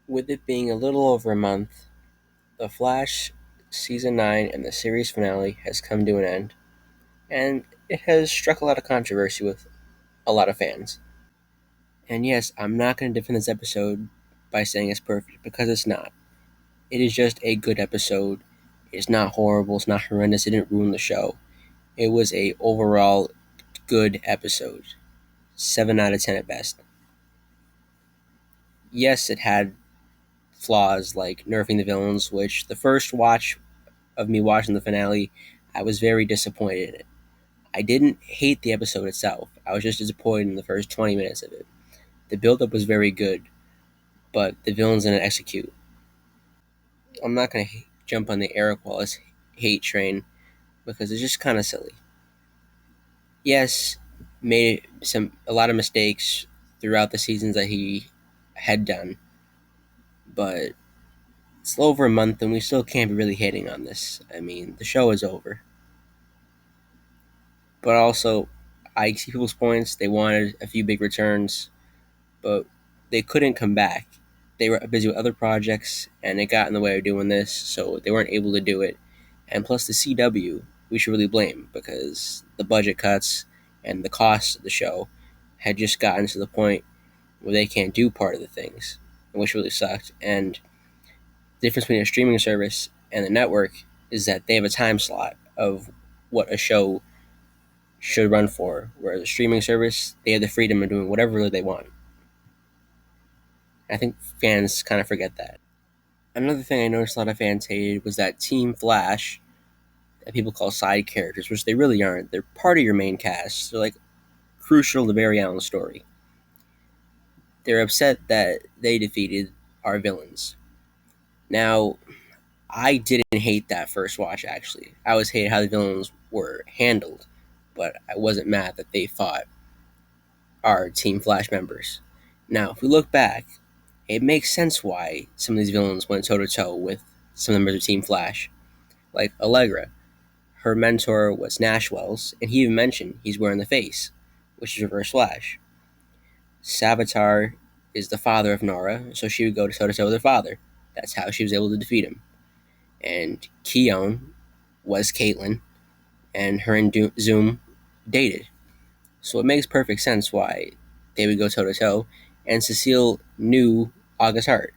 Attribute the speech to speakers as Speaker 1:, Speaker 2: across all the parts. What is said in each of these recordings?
Speaker 1: With it being a little over a month, The Flash Season 9 and the series finale has come to an end, and it has struck a lot of controversy with a lot of fans. And yes, I'm not going to defend this episode by saying it's perfect, because it's not. It is just a good episode. It's not horrible, it's not horrendous, it didn't ruin the show. It was a overall good episode. 7 out of 10 at best. Yes, it had flaws like nerfing the villains, which the first watch of me watching the finale, I was very disappointed in it. I didn't hate the episode itself. I was just disappointed in the first 20 minutes of it. The build-up was very good, but the villains didn't execute. I'm not going to jump on the Eric Wallace hate train because it's just kind of silly. Yes, made a lot of mistakes throughout the seasons that he had done, but it's over a month and we still can't be really hating on this. I mean, the show is over. But also, I see people's points. They wanted a few big returns, but they couldn't come back. They were busy with other projects, and it got in the way of doing this, so they weren't able to do it. And plus, the CW, we should really blame, because the budget cuts and the cost of the show had just gotten to the point where they can't do part of the things, which really sucked. And the difference between a streaming service and the network is that they have a time slot of what a show should run for, whereas a streaming service, they have the freedom of doing whatever they want. I think fans kind of forget that. Another thing I noticed a lot of fans hated was that Team Flash, that people call side characters, which they really aren't. They're part of your main cast. They're like crucial to Barry Allen's story. They're upset that they defeated our villains. Now, I didn't hate that first watch, actually. I was hating how the villains were handled, but I wasn't mad that they fought our Team Flash members. Now, if we look back, it makes sense why some of these villains went toe to toe with some members of Team Flash. Like Allegra, her mentor was Nash Wells, and he even mentioned he's wearing the face, which is Reverse Flash. Savitar is the father of Nora, so she would go toe to toe with her father. That's how she was able to defeat him. And Keone was Caitlin, and her and Zoom dated. So it makes perfect sense why they would go toe to toe, and Cecile knew August Hart.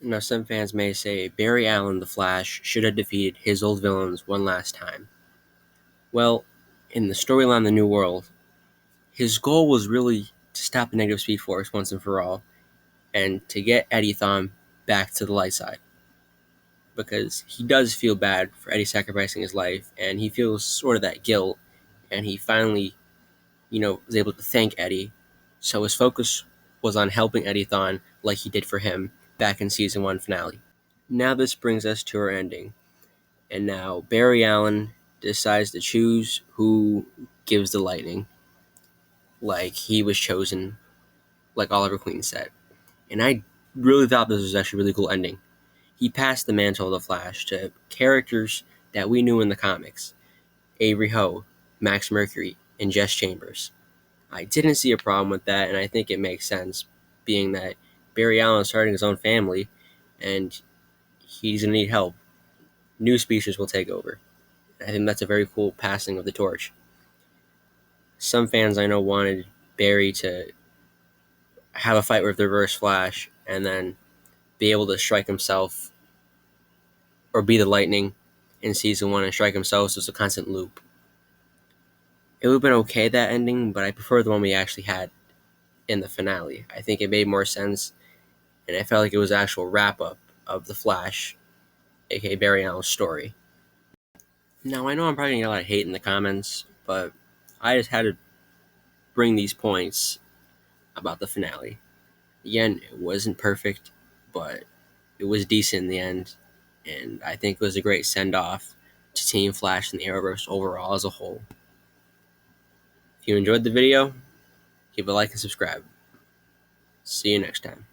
Speaker 1: Now, some fans may say Barry Allen, the Flash, should have defeated his old villains one last time. Well, in the storyline The New World, his goal was really to stop the negative Speed Force once and for all, and to get Eddie Thawne back to the light side. Because he does feel bad for Eddie sacrificing his life, and he feels sort of that guilt, and he finally, was able to thank Eddie. So his focus was on helping Eddie Thawne like he did for him back in Season 1 finale. Now this brings us to our ending. And now Barry Allen decides to choose who gives the lightning. Like he was chosen, like Oliver Queen said. And I really thought this was actually a really cool ending. He passed the mantle of the Flash to characters that we knew in the comics. Avery Ho, Max Mercury, and Jess Chambers. I didn't see a problem with that, and I think it makes sense, being that Barry Allen is starting his own family, and he's going to need help. New species will take over. I think that's a very cool passing of the torch. Some fans I know wanted Barry to have a fight with the Reverse Flash and then be able to strike himself or be the Lightning in Season 1 and strike himself, so it's a constant loop. It would have been okay, that ending, but I prefer the one we actually had in the finale. I think it made more sense, and I felt like it was an actual wrap-up of the Flash, aka Barry Allen's story. Now, I know I'm probably going to get a lot of hate in the comments, but I just had to bring these points about the finale. Again, it wasn't perfect, but it was decent in the end, and I think it was a great send-off to Team Flash and the Arrowverse overall as a whole. If you enjoyed the video, give a like and subscribe. See you next time.